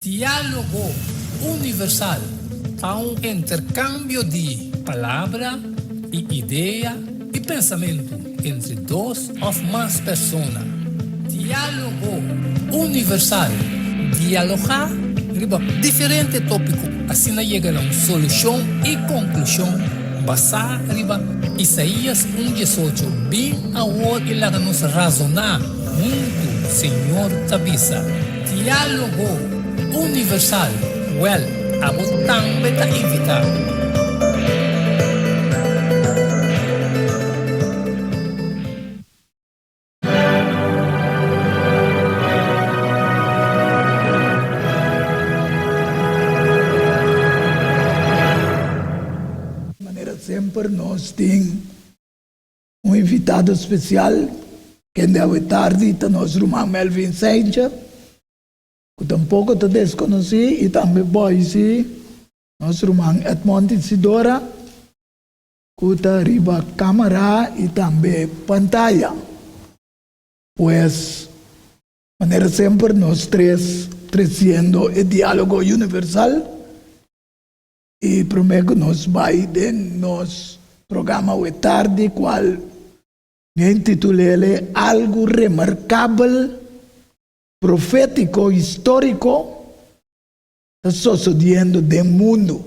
Diálogo universal a un intercambio de palabra y idea y pensamiento entre dos o más personas. Diálogo universal. Dialogar sobre diferentes tópicos, así llega a una solución y conclusión basada en Isaías 1:18. Bien ahora y la nos razonar junto, Señor Tabisa. Diálogo universal. Well, abo tambe ta invitado. Sempre nós temos invitado especial que deve tarde está nosso irmão Melvin Sencha, que tampouco te desconheci, e também Boise, nosso irmão Edmond Isidora, que está arriba câmera e também pantalla. Pues, maneira sempre nós três trazendo o diálogo universal. E prometo que nós vai de nosso programa de tarde, qual me intitulei Algo Remarcável, Profético, Histórico, está sucedendo no mundo.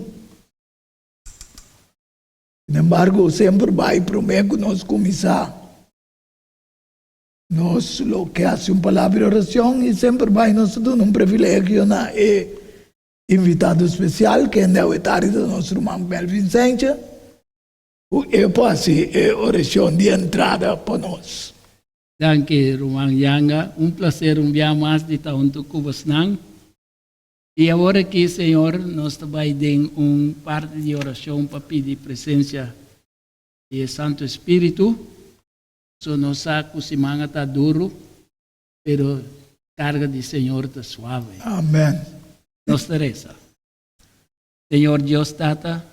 Sin embargo, sempre vai, prometo que nós começar. Nós, lo que hace uma palavra de oração, e sempre vai, nós temos privilégio na invitado especial que deve tarde do nosso irmão Melvin Sencha, e passe a oração de entrada para nós. Danke, irmão Yanga. Prazer dia mais de estar junto com vocês. E agora aqui, Senhor, nós também temos parte de oração para pedir presença do Santo Espírito. So, nós sabemos que o semana está duro, mas a carga do Senhor está suave. Amém. Nos Teresa. Señor Dios Tata,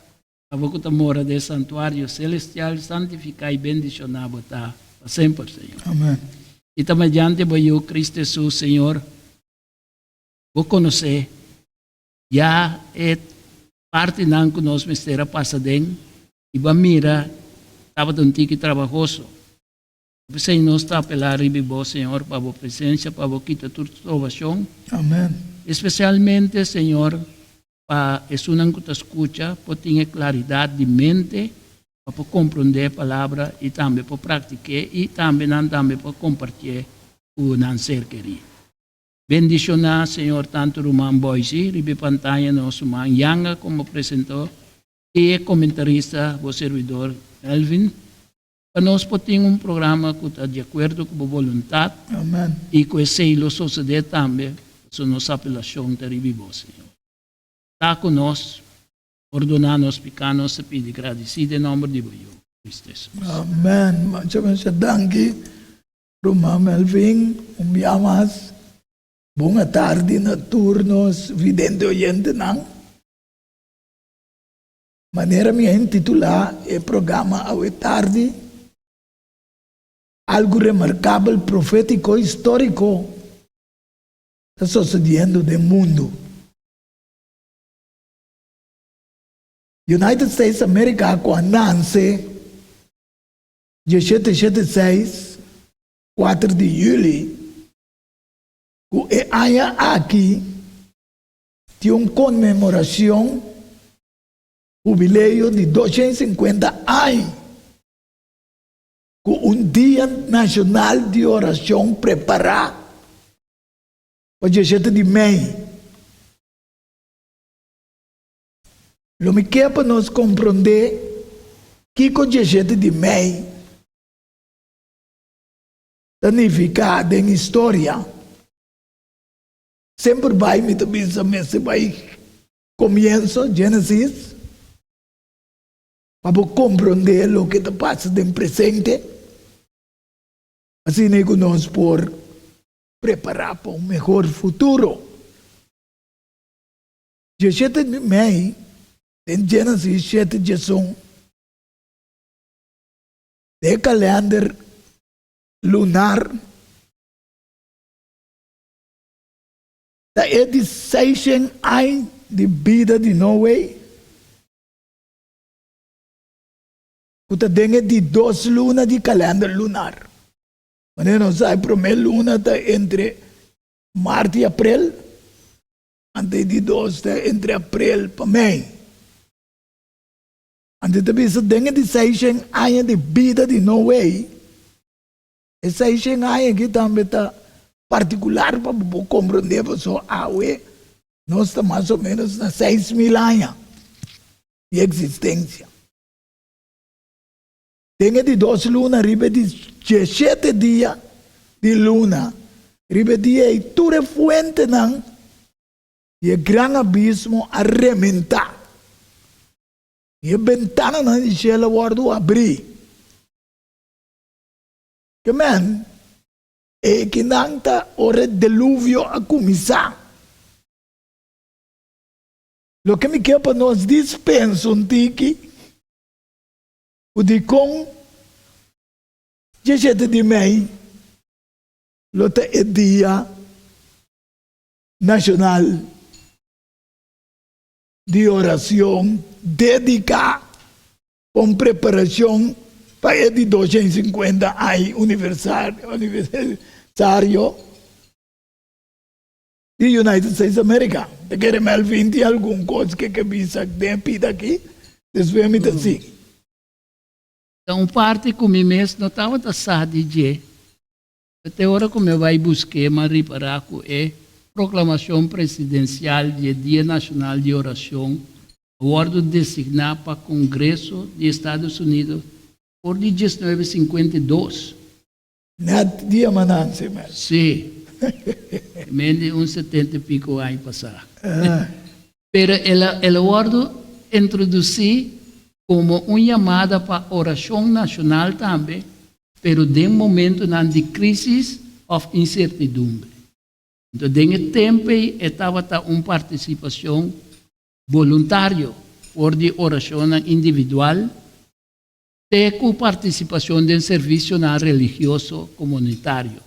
a vos que mora del santuario celestial, santificado y bendicionado está para siempre, Señor. Amén. Y también mediante yo, Cristo Jesús, Señor, vos conocés, ya es parte de que nos mistera pasadén, y va a mirar, estaba de un tique trabajoso. Pues Señor, está a pelar y vivo, Señor, para vos presencia, para vos quitar tu salvación. Amén. Especialmente, Señor, para es una que te escucha, para tener claridad de mente, para comprender la palabra y también para practicar y también para compartir un ser querido. Bendicionar, Señor, tanto Román Boise, ribe pantalla nos Román Yanga como presentó y el comentarista, vos servidor Elvin. Para nós podemos un programa que está de acuerdo con la voluntad. Amén. Y que se lo sucede también. Su nossa apelação te revivou, Senhor. Está conosco, ordenar-nos pecados, se pede agradecido em nome de Deus, Cristo Jesus. Amém. Muchas danke, Romão Melvin, dia mais. Boa tarde na turnos, vidente oyente não. Maneira me intitular o programa hoje tarde, algo remarcável, profético, histórico, está sucedendo no mundo. United States of America, quando nasce, 1776, 4 de julho, o ano aqui, tem uma comemoração, jubileu de 250 anos, com dia nacional de oração preparado. O 17 de maio. Lo me quer para nós compreender que o 17 de maio significa em história. Sempre vai me pensa, se vai começo Gênesis para compreender o que está passando em presente. Assim é que nós por preparar para um melhor futuro. 17 de maio, em Gênesis 7:1, de calendário lunar, da é de 6 anos de vida de Noé. Kuta dengue de 2 lunas de calendário lunar. Mas não sai primeira luna tá entre março e abril, antes de 2 tá entre abril para maio. Antes de bisa dengue de 6 anos de vida de Noé. E 6 anos que também tá particular para compreender só a nós estamos mais ou menos na 6.000 anos de existência. Dengue de 2 lunas, ribe de 17 dias de luna, ribe dia e tudo fuente não, e o grande abismo a rementar. E a ventana não de céu guardo abrir. Que man, e que não está hora delúvio a começar. Lo que me quer para nós dispensa um tique, o de com 17 de maio, lota é dia nacional de oração dedicado com preparação para de 250 anos aniversário de United States of America. Te quer mal 20 algum coisa que bisa de pida aqui, desvemos assim. Então, parte com mim mesmo não estava tassado de até hora como eu vai buscar, mas reparar que é proclamação presidencial de Dia Nacional de Oração, acordo designado para o Congresso dos Estados Unidos por 1952. Nada dia mananse, mas. Sim. Menos uns 70 e pico anos passados. Pero el acordo introduziu como uma chamada para oração nacional também, pero de momento de crise of incertidumbre. Então, nesse tempo, estava uma participação voluntária por de oração individual, e com participação de serviço religioso comunitário.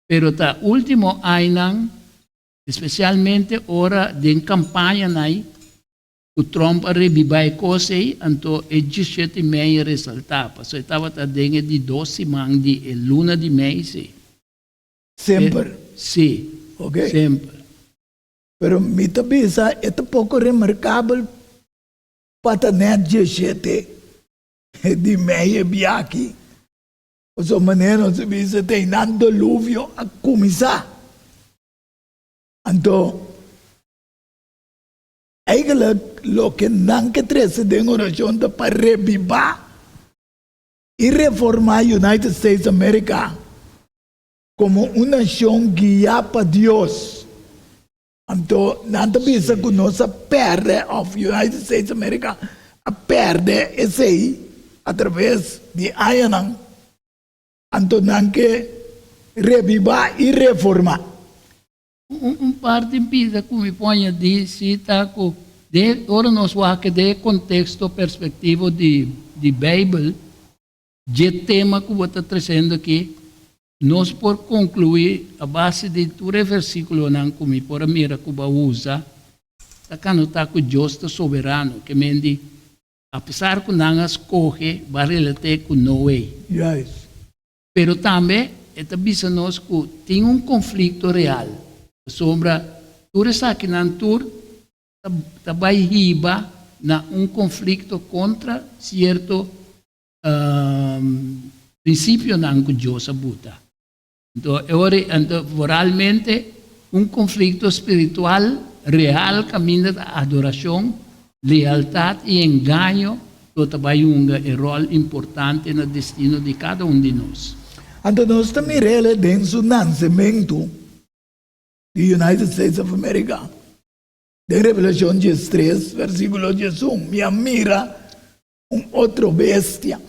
Pero ta último ano, especialmente hora de campanha, o Trump revivai coisa e então é 17 meio ressaltava. So estava dentro de 12 semanas de luna de mês. Sempre. Sim. Ok. Sempre. Pero mi tabisa é pouco remarcável para ter 17 de meio biaki. O seu maneiro se bisa tem nada dilúvio a começar. Então, lo que não que trece de oração para revivar e reformar United States of America como uma nação guiada por Deus. Então, não bisa que nós perde of United States of America a perde esse aí através de anos. Então, não que revivar e reformar. Parte pisa como põe de cita com de ora nós que de contexto perspectivo de Bíblia de tema que vou estar trazendo aqui nós por concluir a base de todo versículo não como por a mira que usa tá canota com Deus está soberano que mendi apesar que não escolhe vai relatar com Noé. Yes. Pero também esta bisa nós que tem conflito real. Sombra, tudo isso aqui na tour também riba na conflito contra certo princípio não que Deus abuta. Então, realmente conflito espiritual real caminho da adoração, lealdade e engano, que também rol importante no destino de cada de nós. Então, nós também relemos o nascimento the United States of America. De Revelación 3, versículo 1, me mira outro bestia.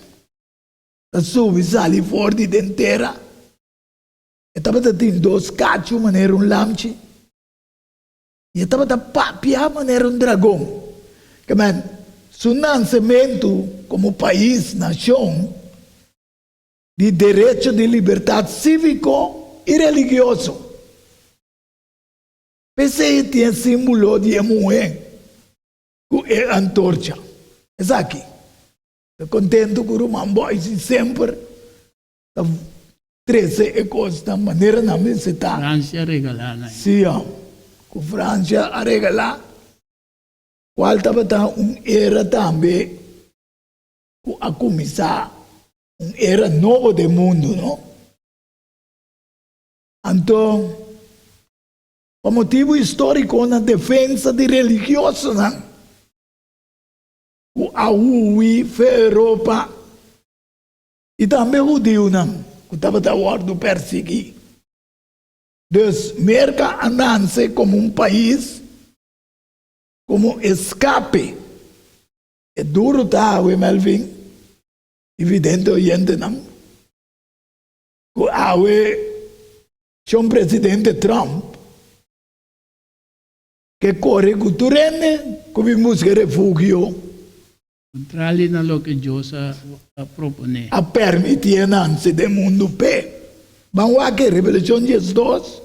Da sube, sale fuori de inteira. Estava tendo 2 cachos, maneira lamchi. E estava papia, maneira dragão. Que man, su nascimento como país, nação, de direito de liberdade cívico e religioso. Esse tem símbolo de Emué, que é antorcha. É aqui. Estou contente com o Rumamboy, sempre. 13 coisas da maneira na mesa está. França regalada. Sim, com França a regalar. Qual estava era também a começar era novo do mundo, não? Então, por motivo histórico, na defesa de religioso, não? O AUI, a Europa, e também o judeu, não? Que estava da ordem perseguir. Então, merca andando como um país, como escape. É duro, tá, Melvin? Evidente, oyente, não? O AUI, o presidente Trump, que corre com o turene, come busca refugio. Contrario na lo que Deus propone. A permitir nanse do mundo pé. Vamos aqui, Revelação 2,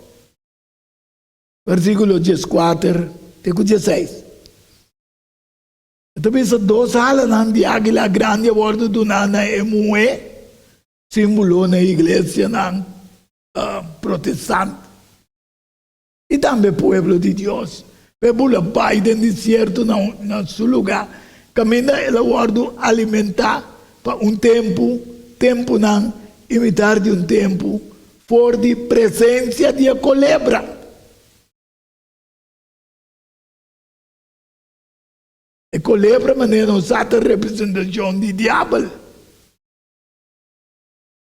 versículo 14, até 16. Então, pensa, 2 alas de águila grande a bordo do nana Emué, símbolo na igreja protestante. E também o povo de Deus. Pebula Biden deserto no seu lugar. Caminha ela guarda alimentar para tempo não, imitar de tempo, for de presença de a culebra. A culebra maneira usada representação de diabo.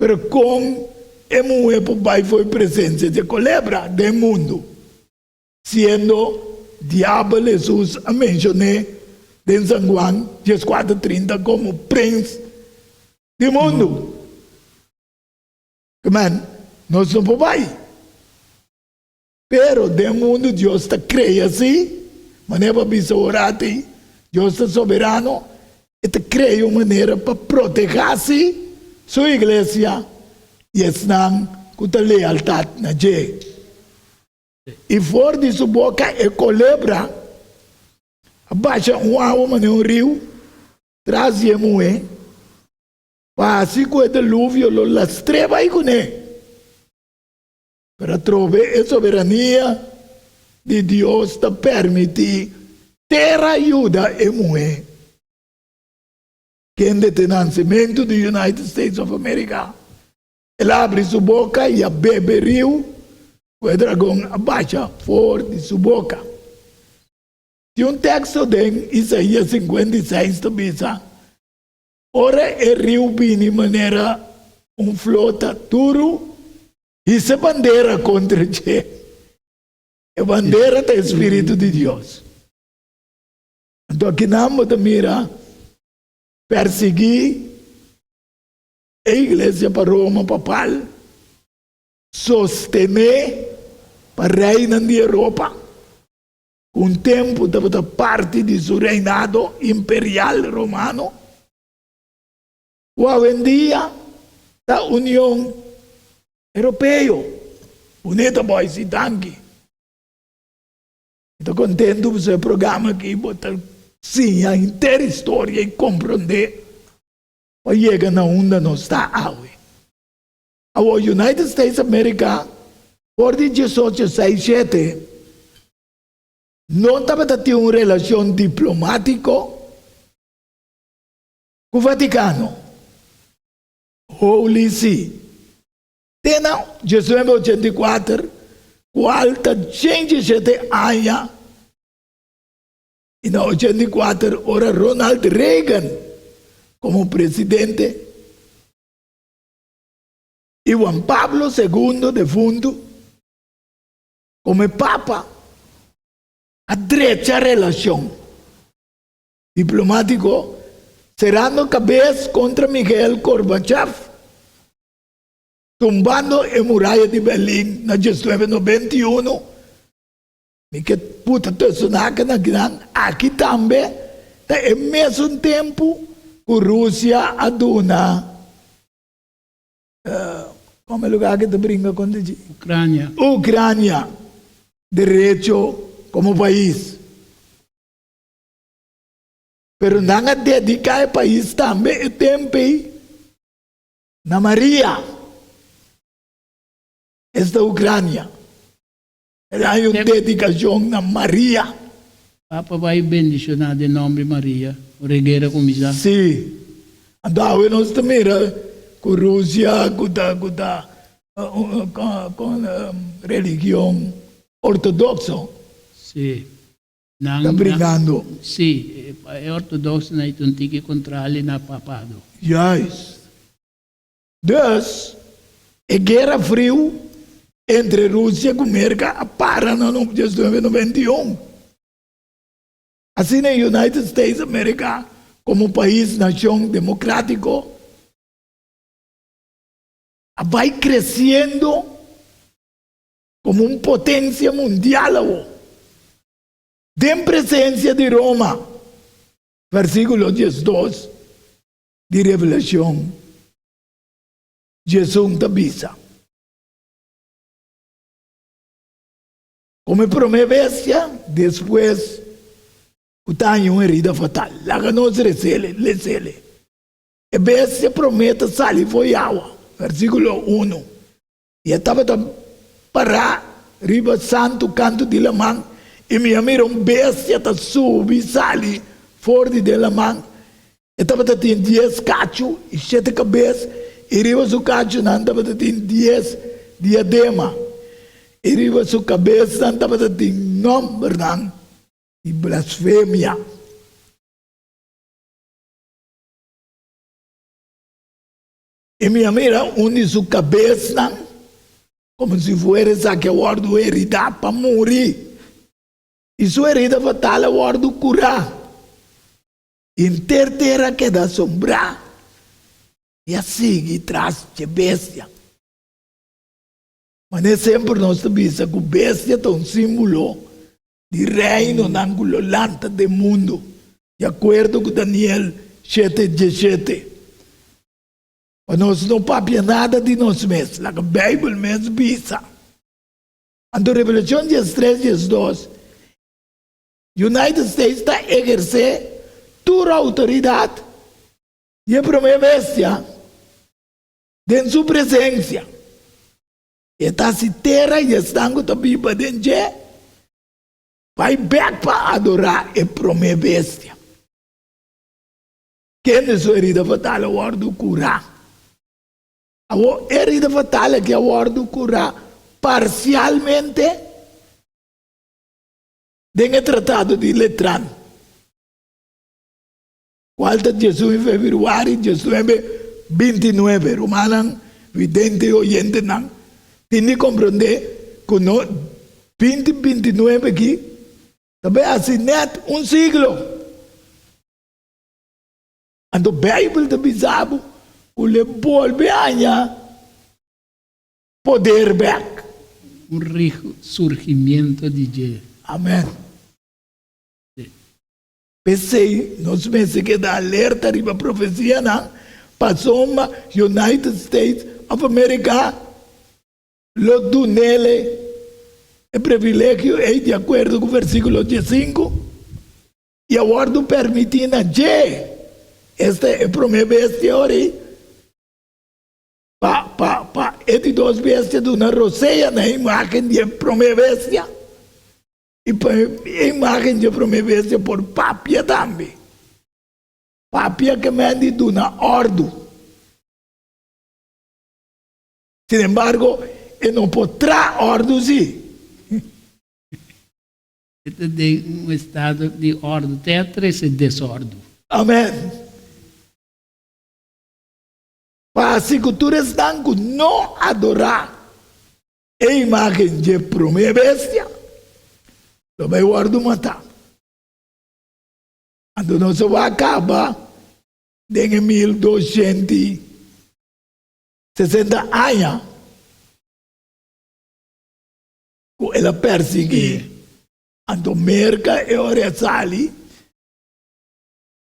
Mas com Emué pai foi presença de culebra do mundo. Sendo diabo Jesus a mencionar em São Juan 14:30 como príncipe do mundo. Amen. Nós não podemos. Pero do mundo Deus está criando assim, maneira para orar, Deus está soberano, e está criando uma maneira para proteger-se sua igreja e estão com a lealdade na gente. E fora de sua boca é culebra, abaixa água em rio, traz Emué, passa com o dilúvio, lo lastreva e com ele. Para trover a soberania de Deus te permitir ter ajuda Emué. Quem tem nascimento do United States of America, ele abre sua boca e bebe rio, o dragão abaixa fora de sua boca. Tem texto de Isaías 56 também, ora é rio bem de maneira flota duro e se bandeira contra ti. É bandeira do Espírito de Deus. Então aqui não te mira perseguir a igreja para Roma papal, sostener para reina de Europa, um tempo da parte de seu reinado imperial romano, hoje em dia da União Europeia, unida boys e tanque. Estou contente com esse programa aqui, botar sim a inteira história e compreender para chegar na onde nós está hoje. A United States of America, por 1867, não estava tendo uma relação diplomática com o Vaticano. Holy See. Tem 1984, qualta gente anos, e na 84, ora Ronald Reagan como presidente, e Juan Pablo II defunto como Papa, a derecha relação diplomático cerrando cabeça contra Miguel Gorbachev, tumbando a muralha de Berlim na 1991. Que puta personagem na grande aqui também é mesmo tempo que a Rússia aduna como é o lugar que te brinca com Ucrânia. derecho como país. Pero não dedicar o país também tempo na Maria, esta Ucrânia. Há uma dedicação na Maria. Papa vai bendicionar de nome Maria, o regueira comisa. Sim. Então, nós também, com a Rússia, com religião ortodoxa, Sim. está brigando. Sim, é ortodoxo na ituntique contra ele na papado. Juist. Dus, a guerra frio entre Rússia e América para no 1991. Assim, na United States of America, como país, nação democrático, vai crescendo como uma potência mundial. Tem presença de Roma, versículo 12 de Revelação. Jesus te avisa. Como promessa, depois, tem uma herida fatal. Lá que nós recebemos. A bestia promete sair foi água. Versículo 1. E estava para riba santo canto de Lamang. E me mira bestia ta subi sali fora de Lamang. E estava tem 10 cachos e 7 cabeças. E riba su cacho não estava tem 10 diadema. E riba su cabeça não estava tem nome e blasfêmia. E me mira onde sua cabeça, como se fosse a que guardo herida para morrer. E sua herida fatal guardo curar. Interterra que dá sombra. E assim, traz de bestia. Mas nem sempre nós sabemos que bestia é um símbolo de reino angulolante do mundo. De acordo com Daniel 7:17. Mas nós não papia nada de nós mesmos. A Bíblia mesmo diz. Então, Revelação 13:2. United States está exercendo toda a autoridade e a promessa de sua presença. E está se terra e estando também para dentro. Vai back para adorar e promessa. Quem é sua herida fatal? O guardo curar. A herida fatal é que o guardo curar parcialmente dentro do tratado de Letrán. Quando Jesus em fevereiro, Jesus em 29, Romanos 20, oyente não. Tem que compreender que no 2029 aqui, também assim net siglo. Então a Bíblia também sabe que ele volve a poder back. Surgimento de Jesus. Amém. Pensei, nós pensamos que da alerta de uma profecia, não? Passou uma United States of America, lo do nele, é privilégio, é de acordo com o versículo 15, e agora permitindo a esta é a promessa de hoje, para duas bestias de uma roseia na imagem de promessa. E para a imagem de promessa por papia também. Papia que mende de uma ordem. Sin embargo, ele não poderá ordem. Este de um estado de ordem, tem três desordem. Amém. Para as culturas estão não adorar a imagem de promessa. Lo vai guardo matar. Quando não se vai acabar, em 1260 anos, ela perseguir. Então, merca e ora sali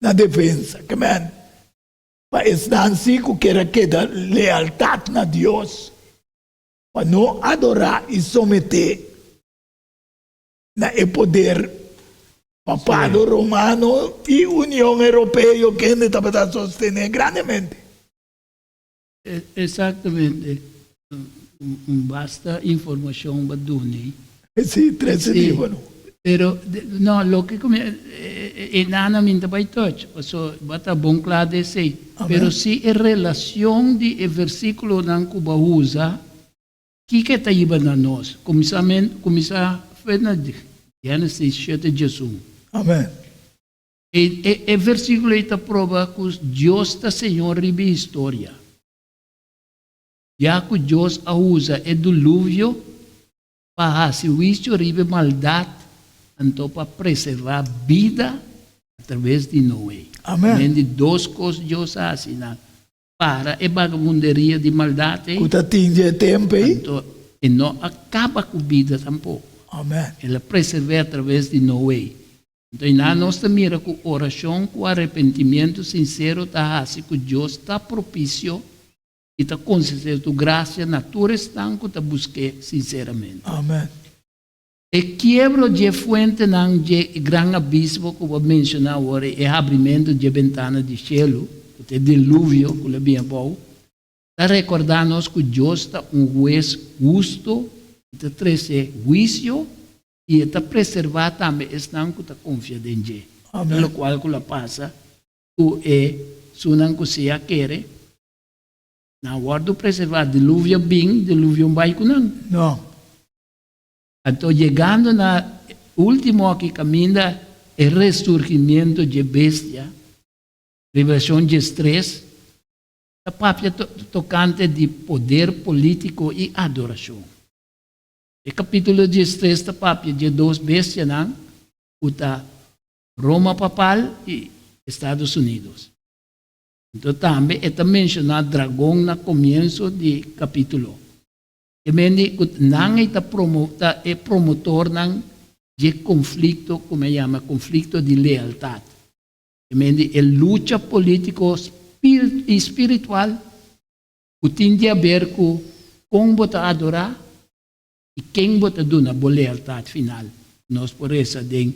na defesa. Que man, para estar assim, que era que da lealdade na Deus, para não adorar e someter na el poder papado romano y Unión Europea que estaba sostener grandemente. Exactamente. Basta información para Duni. Sí, 13 días, bueno. Pero, no, lo que nada me vai touch. So, bata bom claro de sei. Pero si en relación de versículo nan Cuba usa, que está iba na nós? Começa na Gênesis 7 Jesus. Amén. E versículo está prova que Deus está Senhor ribe história. Já que Deus a usa o dilúvio para se juízo ribe maldade, então para preservar a vida através de Noé. Amém. De duas coisas Deus assina para a vagabunderia de maldade. Que atinge tempo aí. Então, e não acaba com a vida tampouco. Amém. Ela preserva através de Noé. Então, nós também com oração, com arrependimento sincero, está assim que Deus está propício e está concedendo graça, natura está que está buscando sinceramente. Amém. E quebro de fonte não de grande abismo que eu vou mencionar agora, é abrimento de ventana de cielo, que é dilúvio, que é bem bom. Está recordando-nos que Deus está juiz justo, está trazer juízo e está preservar também estão que está confiando em Deus. Pelo qual que ela passa, que sunan que se quer, na hora de preservar dilúvio bem, dilúvio vai com não. Não. Então, chegando na último aqui caminho, o ressurgimento de bestia, revelação de estresse, a papia tocante de poder político e adoração. O capítulo de estresse da papia de duas bestias, não? Uta Roma papal e Estados Unidos. Então, também está mencionado dragão no começo do capítulo. E mendi não está promotor de conflito, como se chama, conflito de lealdade. E mendi a luta político e espiritual que tem a ver com como você adorar e quem você dá na boa lealdade final. Nós por isso tem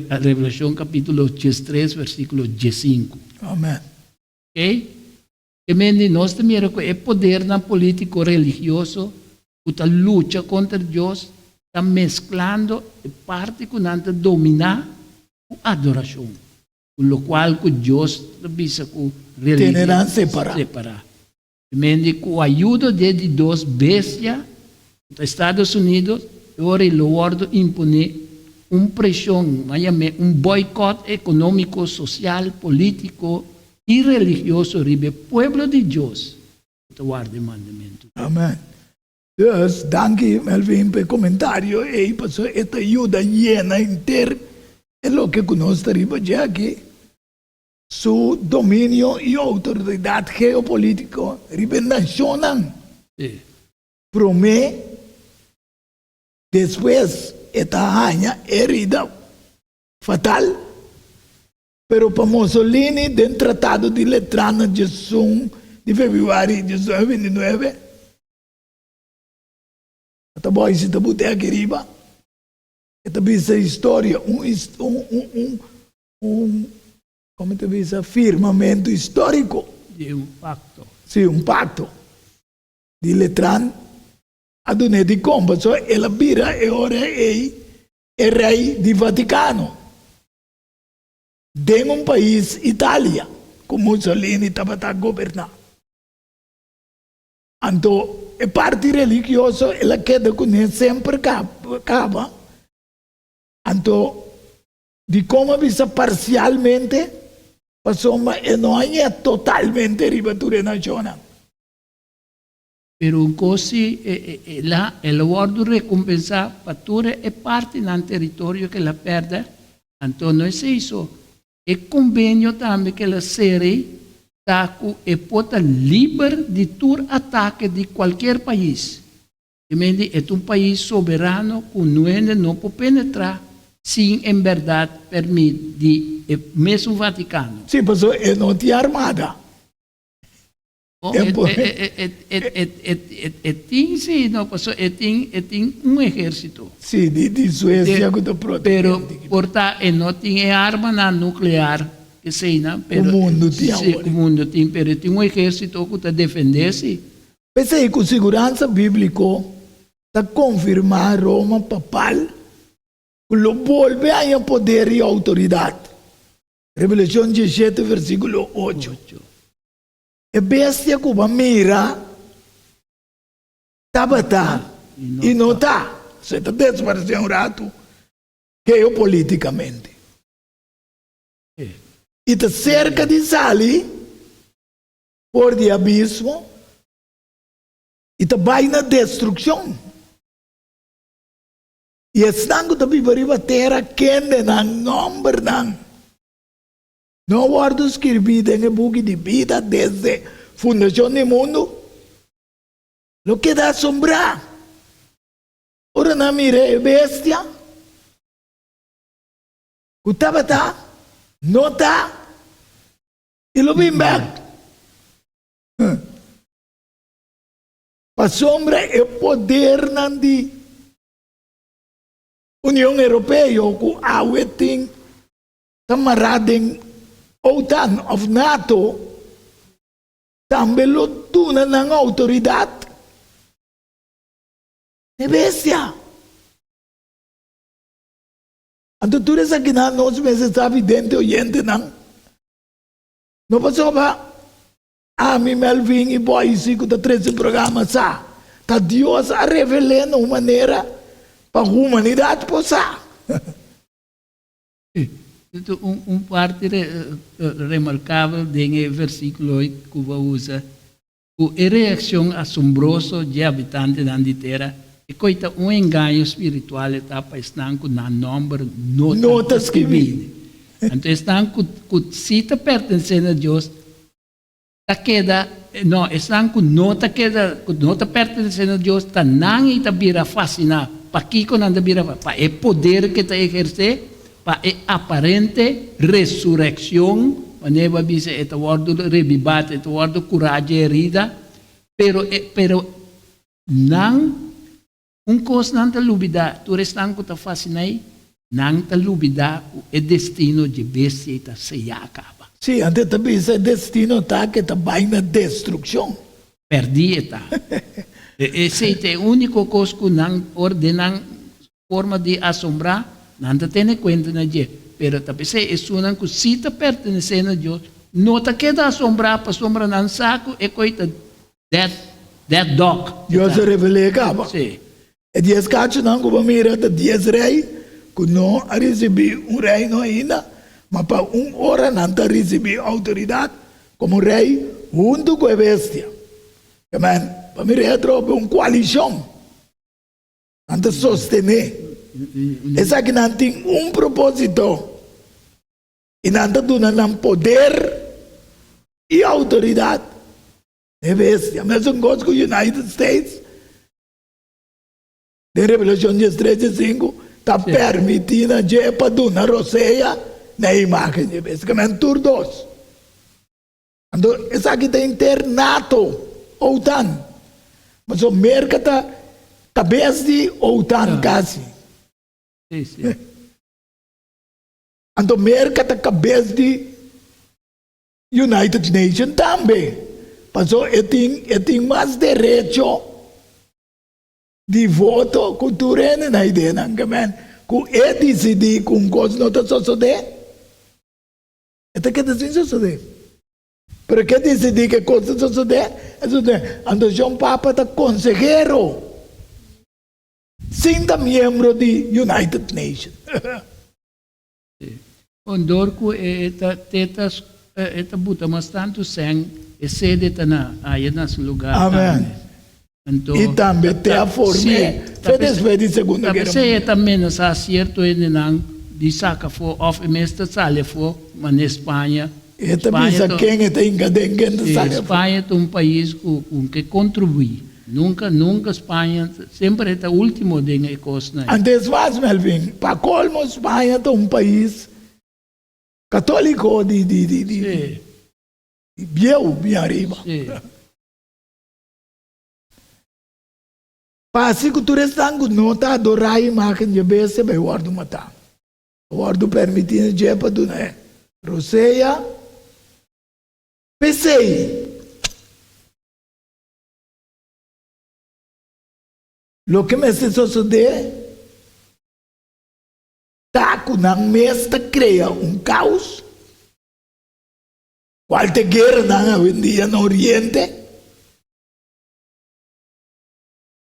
a Revelação capítulo 13, versículo 15. Amém. Ok? E mendi nós também é poder na político religioso, que a luta contra Deus está mesclando a parte que não dominar a adoração, com o qual que Deus visa que Tenerán separar. E mendi com a ajuda de duas bestias, dos Estados Unidos, agora o Lord impõe pressão, boicote econômico, social, político e religioso ribe pueblo de Deus que guarda o mandamento. Amém. Dus, danke Melvin per comentário e passou esta ajuda llena inteira é o que nós arriba já aqui su domínio e autoridade geopolítica ribe nacional. Sí. Promete depois esta aña herida fatal. Pero para Mussolini, del Tratado de Letrana de fevereiro de 1929, esta boa se tabute aqui riba, esta bisa história, como te bisa, firmamento histórico. De pacto. Sim, pacto. De Letran, a done di compa, so ela vira e ora é rei do Vaticano. De um país, Itália, com Mussolini estava a governar. Então, a parte religiosa, ela queda com ele sempre acaba. Então, de como visa parcialmente, passou, mas não é totalmente ribatura nacional. Pero così là il lavoro recompensa fatture e parte nel territorio che la perde. Antonio è isso. E convegno também que la serie taco e pota liber di tur ataque de qualquer país. E mendi é país soberano que não pode penetrar sem em verdade permitir mesmo Vaticano. Sim, passou e não tinha armada. Tem sim, não passou, tem exército. Sim, de Suécia que está Pero protegendo. porta não tem arma nuclear que sei não, pero O mundo tem sim, agora. o mundo tem, pero tem exército que está defendendo-se. Pensei que segurança bíblico está confirmar Roma papal que lo volve a poder e autoridade. Revelação 17, versículo 8. E bestia que va mira tabata e não está. Você está desaparecendo um rato que eu politicamente. E está cerca de sali por de abismo e está vai na destruição. E estão que está vivendo a terra quente não nombre não. Não guardo escrito em book de vida desde fundação do mundo. Lo que dá asombrar. Ora na mire bestia. Kutaba tá, não tá. E lo bem back. A sombra é poder de União Europeia que a weting camarada OTAN of NATO também lo tuna ng autoridade. É bestia. Anto tu res aqui na nós meses sabe dentro oyente não. Não passou ba? Mi Melvin e Boise que tá 13 programas sa. Tá Deus a revelando uma maneira para a humanidade passar. Então, parte remarcável desse versículo que usa, a reação assombrosa de habitantes da terra é que engano espiritual está para estar com o número nota escrito. Então, estão com cita pertencendo a Deus, estão com nota pertencendo a Deus, está não está vira fascinar, para que não está vira, para o poder que está exercer, para a aparente ressurreição, maneira bisa esta word rebibate, esta word coragem herida, pero não coisa não te lubida, tu restan que te fascinei, não te lubida o destino de bestia ita se acaba. Sim, antes também esse destino tá que tá vai na destruição. Perdi eta. Esse é o único coisa que não ordenam forma de assombrar. Não tem conta na dia, pero também se é uma que se está pertencendo a Deus, não está queda assombrar para assombrar não saco é coisa that dog. Deus se revela acaba. Sim. E Deus cacho não como mira da Deus rei, que não a receber reino ainda, mas para hora não está receber autoridade como rei junto com a bestia. Amen. Para mim é uma coalição. Não está sostener. Essa que não tem propósito e não está dando poder e autoridade. É bestia. Mas um gosto com os United States, de Revelação 13:5, está permitindo a para dar roceia na imagem de bestia. Que é tur 2. Então, essa aqui está internato, OTAN. Mas o mercado está bem OTAN quase. Sim. Então, mercado está cabeça de United Nations também. Passou, tem mais direito de voto cultural na ideia, não que decidir com coisa não está sucedendo. Até que assim suceder. Pero que decidir que coisa suceder, então João Papa está consejero. Sinta membro de United Nations. Ondorku eta buta mas tanto sen e sede tana aí nas lugar. Amém. Então, E também tem a forma de Segunda Guerra Mundial. Você também não sabe certo ainda não de saca for of mestre sale for mas na Espanha. E também sabe quem está engadendo Espanha é um país com que contribui. Nunca Espanha sempre é o último de coisa. Antes mais, Melvin, para colmo Espanha é um país católico de bem arriba. Sim. Pasi que tu restango nota adorar a imagem de besta, vai guardo matar. Guardo permitindo jepa do né. Roseia, pensei. Lo que me sucede, taco na mesa cria caos. Qualche guerra na hoje em dia no Oriente.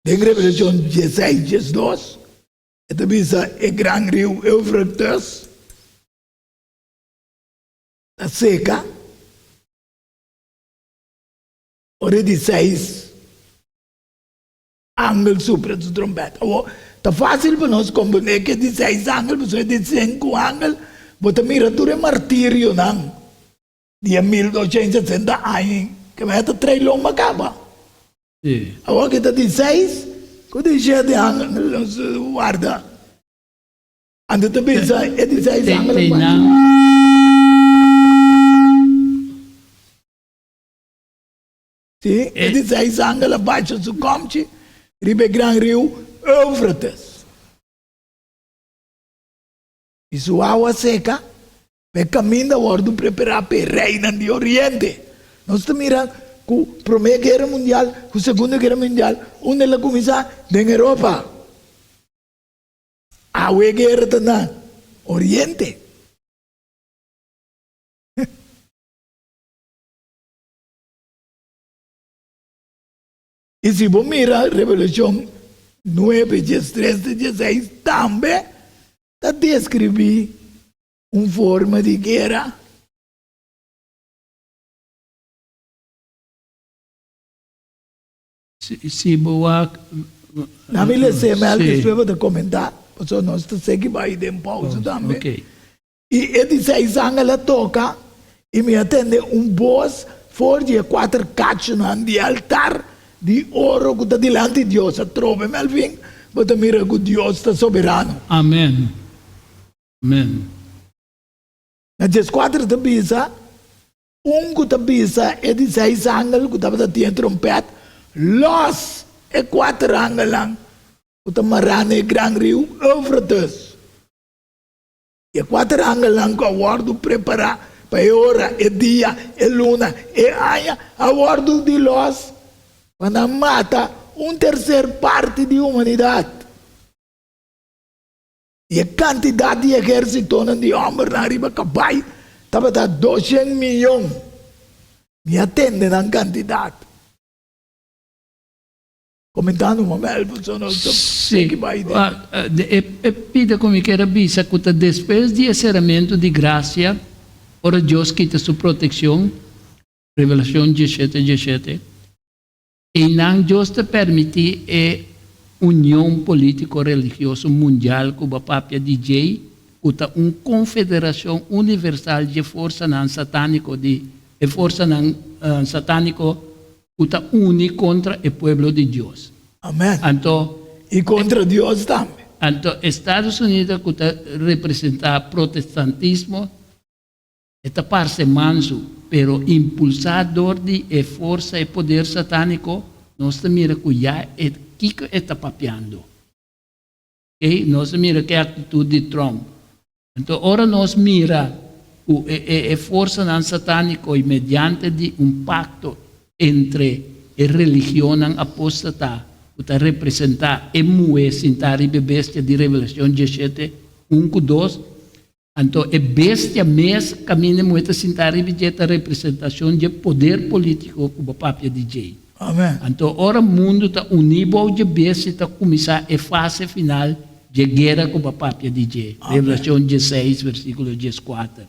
De Revelação 16, 12, e também o grande rio Eufrates, a seca, ora 16, ángeles sopram de trombeta. Está fácil para nós compreender que 16 ángeles, você diz 5 ángeles, você mira tudo é martírio, não? Dia 1260 anos, que vai até 3 lomas acaba. Sim. Agora que está 16, quando encher de ángeles, guarda. Anda também, é 16 ángeles. Sim, é 16 ángeles abaixo do Comte, ribe grande rio Eufrates. E sua água seca, vai caminhar a preparar para a reina do Oriente. Nós estamos mirando com a Primeira Guerra Mundial, com a Segunda Guerra Mundial, onde ela começa na Europa. A guerra está na Oriente. E se você mirar Revelação 9, 13, 16, também está descrevendo uma forma de guerra. Se boa. Na minha semana, eu vou comentar, porque nós estamos seguindo aí de pausa também. Okay. E é 16 anos ela toca, e me atende boss for de 4 cachos de altar de ouro que está delante de Deus. A trova, Melvin, mas mira que Deus está soberano. Amém. Amém. Nas 4 da bisa, que da bisa é 16 anos que estava tendo trompete. Los é 4 anos lang. Que está marrando o grande rio Eufrates. E 4 anos lang que a guardo preparar para a hora, e dia, e luna, e aia, a guardo de los para matar terceira parte da humanidade. E a quantidade de exército de homens na riba cabai estava a 200 milhões. Me atende na quantidade. Comentando uma melva, sono Sim. Pida como que era bisa que depois do encerramento de graça, ora Deus quita sua proteção, Revelação 17, 17, e não Deus te permite a união político-religiosa mundial com a papia DJ, com uma confederação universal de força não satânico de força não satânico que une contra o povo de Deus. Amém. Então, e contra Deus também. Então, Estados Unidos que representa protestantismo, está parte manso, pero impulsador de força e poder satânico, nós mira que já é que está papiando. Okay? Nós mira que é a atitude de Trump. Então, ora nós mira a força não satânico e mediante de pacto entre a religião apóstata que representa a mulher sintari a bestia de Revelação 17, 1 com 2. Então, a bestia mesmo caminha muito sintari a representação de poder político como o papia DJ. Amém. Então, ora o mundo está unido ao de bestia está começar a fase final de guerra com o papia DJ. Revelação 16, versículo 14.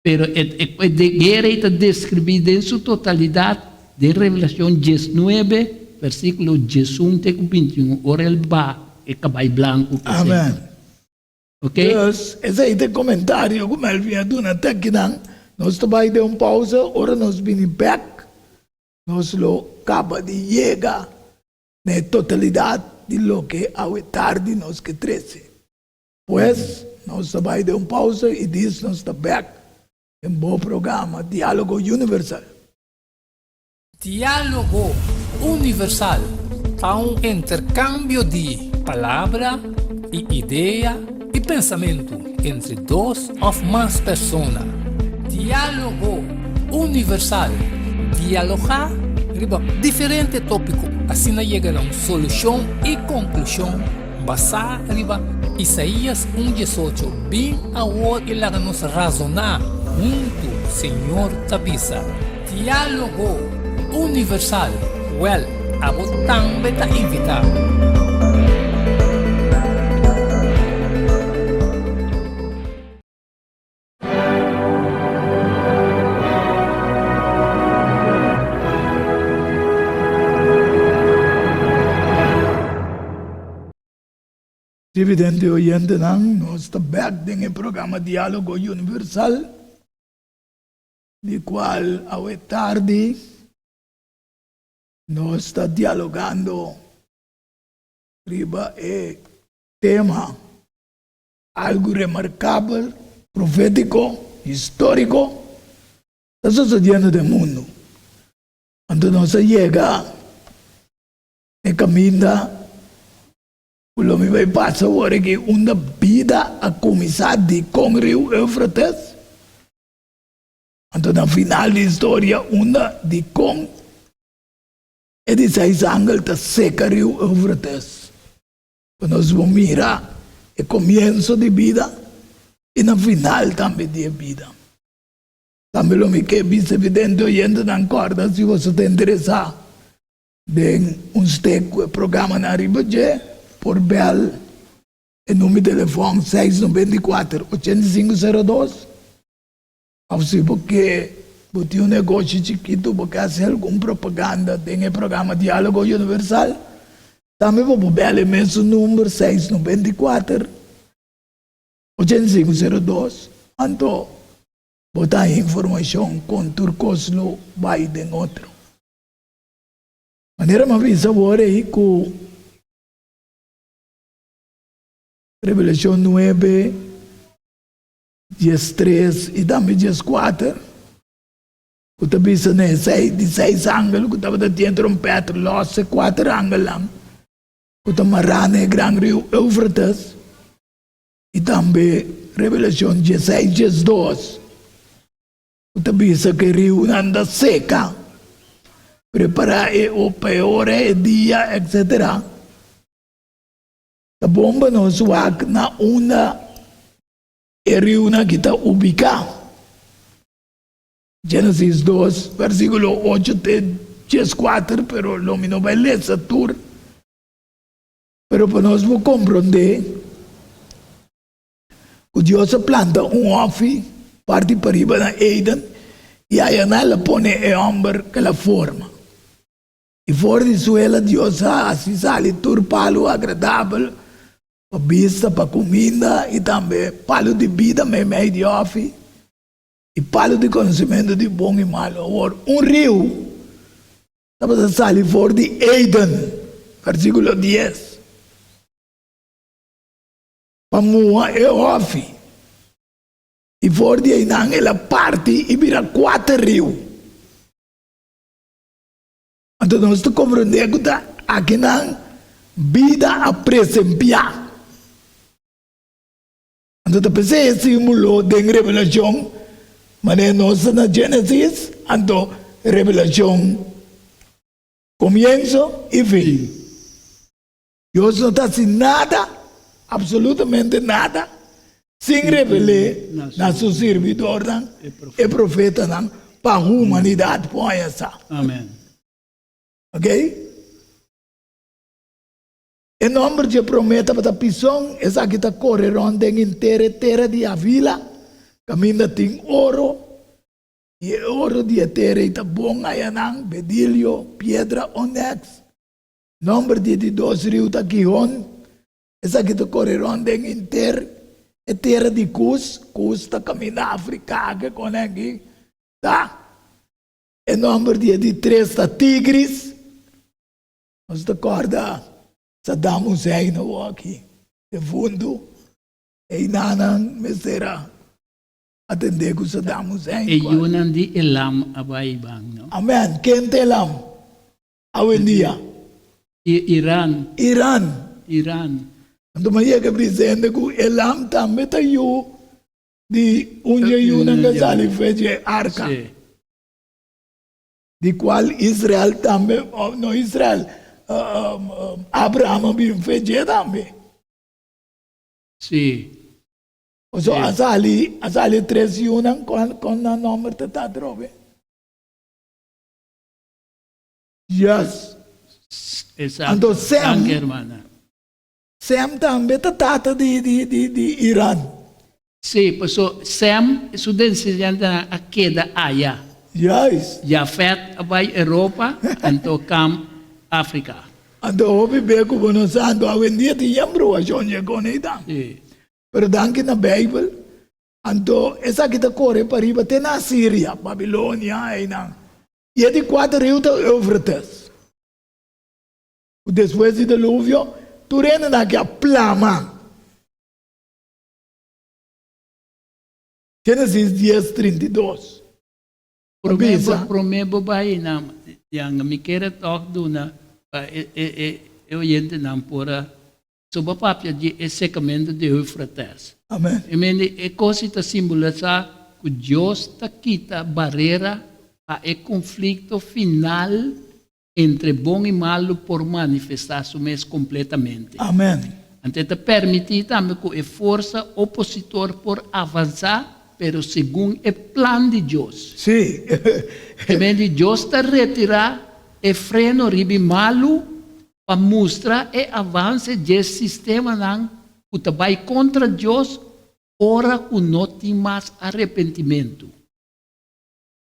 Pero a guerra está descrita em sua totalidade de Revelação 19, versículo 18 e 21, ora ele vai e cabai branco. Amém. Ok? Deus, esse aí tem comentário, como ele vinha do até que não, nós também deu uma pausa, ora nós vimos back, nós lo acaba de chegar na totalidade de lo que a tarde nós que 13. Pois, nós também deu uma pausa e diz nós está back em bom programa, Diálogo Universal. Diálogo Universal. há intercâmbio de palavra e ideia e pensamento entre duas ou mais pessoas. Diálogo universal. Dialogar riba diferente tópico, assim chega a uma solução e conclusão basada riba Isaías 1:18. Bem agora ele nos razonar junto, Senhor Tabisa. Diálogo universal. Well, abo também está invitado. Evidente oyente nós estamos back em programa Diálogo Universal, de qual a tarde nós estamos dialogando riba o tema algo remarcável, profético, histórico, está sucedendo no mundo. Quando nós chega e caminha o que vai passar agora que uma vida a começar de com o rio Éufrates. Então, no final da história, uma de com e de 6 anos está seca o rio Éufrates. Nós vamos mirar o começo de vida e no final também de vida. Também o que é evidente oyente não corda, se você está interessado em um programa na Ribadje, por bel e número de telefone 694-8502. Ou se porque tem um negócio chiquito, porque fazer alguma propaganda tem o programa Diálogo Universal, também vou bel o mesmo número 694-8502. Então, botar informação com Turcoslo Biden outro. Maneira uma vez agora aí com Revelação 9, 13 e também 14. Que está vista de 6 ângulos, que estava dentro de trompete, losse 4 ângulos. Que está marrando o grande rio Éufrates. E também Revelação 16, 12. Que está vista que o rio anda seca. Preparar o pior dia, etc. A bomba nos wak na una rio na kita ubicado. Génesis 2, versículo 8 de 14, pero lo no va a leer esa tour. Pero para nós vamos compreender que Deus planta ofi, parte para riba na Eden, e aí ela põe o homem que la forma. E fora de suela, Deus assim sale tur palo agradável, para vista, para comida e também palo de vida, meio de ofi, e palo de conhecimento de bom e mal. Agora, rio, estava saindo fora de Eden, versículo 10. Para moa é ofi. E fora de Eden, ela parte e vira 4 rios. Então, nós estamos compreendendo que aqui não vida a presentear. Então, pensei simulou de revelação, mas nós na Gênesis, então revelação começo e fim. Deus não está assim nada, absolutamente nada, sem revelar na seu servidor e profeta para a humanidade. Põe essa. Amém. Ok? Em nome de prometa para a pisão, essa aqui está correndo inteira terra de Avila, caminho tem ouro, e ouro de terra está bom aí não, bedilho, pedra, onyx. Nome de 2 rios está aqui essa aqui está correndo inteira, é terra de Cus está caminho da África, que conecta, tá? Em nome de 3 está Tigres, nós está corda. Saddam Hussein aqui, de fundo, e nanan mesera atender com Saddam Hussein. E yunan di Elam abaibang, no? Amen. Quem te Elam? Hoy en día. Iran. Iran. Ando maya que presente ku elam tambe tayo di unja yunang kasali feje arca. Sì. Di qual Israel tambe, no Israel, Abraham bin feje tambe. Sì. So asali 3 yunang con na number tata drobe. Yes. Esatto. Ando Sem. Anche hermana. Sem tambe tata di Iran. Sì, so Sem, su densidad a queda aya. Yes. Jafet abay Europa, anto Kam Africa. Ando hobi beku bono santo awendia ti yambro a jonje konita. Sì. Pero danke na Bible, anto esa kita corre pariba te na Syria, Babilonia e na. E di 4 riuta Eufrates. Después del diluvio, tu rena na que plama. Génesis 10:32. Promebo bay na yang mikera talk do na oyente nam pora soba papia de secamento de Eufrates. Amen. E mende e cosi ta simboliza que Deus ta quita barreira a e conflito final entre bom e malo por manifestar su mes completamente. Amen. Ante te permitir também que a força opositor por avançar, pero segundo o plano de Deus. Sí. E mende Deus ta retirar e freno ribi malo para mostrar e avance desse sistema não que vai contra Deus, ora que não tem mais arrependimento.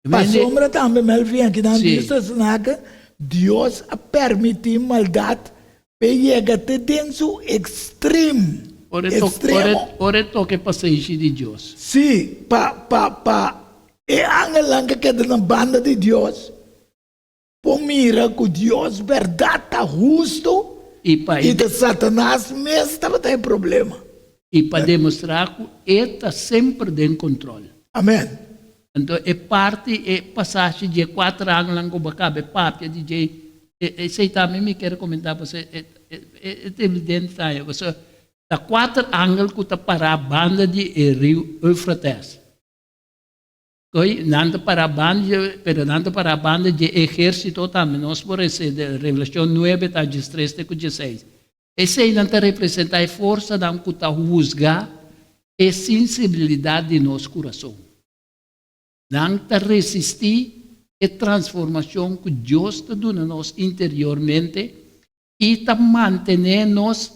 Pa sombra também Melvin que não Sim. diz snaga Deus a permitir maldade pega até dentro extremo. Ora toque passagem de Deus. Sim, e angelang que na banda de Deus. Por mira que Deus verdade tá justo E para e de Satanás mesmo estava tem problema. demonstrar que ele está sempre em controle. Amém. Então, é parte, é passagem de 4 anos lá com o Bacabe, papia, DJ. E sei também me quero comentar, você, é evidente, você, está 4 anos que está para a banda de Rio Eufrates. Nada para a banda, pero nada para a banda de exército também. Nós, por esse, de Revelação 9, está de 3 e 16. Esse aí não representa a força da que está juzgar a sensibilidade de nosso coração. Não está resistir a transformação que Deus está dando nós interiormente e está mantendo-nos